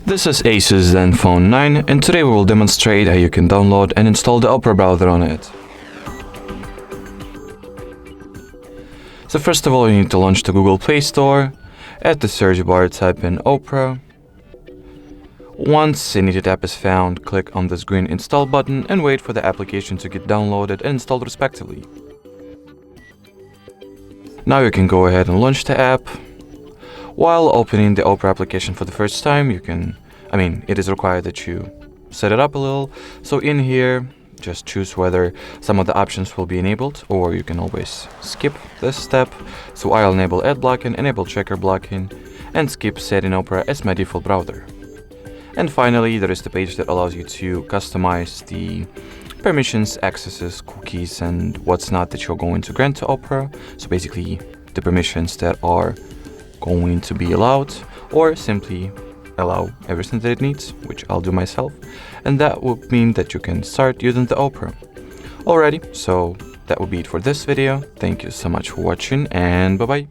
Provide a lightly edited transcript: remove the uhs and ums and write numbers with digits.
This is ASUS Zenfone 9, and today we will demonstrate how you can download and install the Opera browser on it. So first of all, you need to launch the Google Play Store. At the search bar, type in Opera. Once a needed app is found, click on this green install button and wait for the application to get downloaded and installed respectively. Now you can go ahead and launch the app. While opening the Opera application for the first time, it is required that you set it up a little. So in here, just choose whether some of the options will be enabled, or you can always skip this step. So I'll enable ad blocking, enable checker blocking, and skip setting Opera as my default browser. And finally, there is the page that allows you to customize the permissions, accesses, cookies, and what's not that you're going to grant to Opera. So basically, the permissions that are going to be allowed, or simply allow everything that it needs, which I'll do myself, and that would mean that you can start using the Opera. Alrighty, so that would be it for this video. Thank you so much for watching, and bye bye.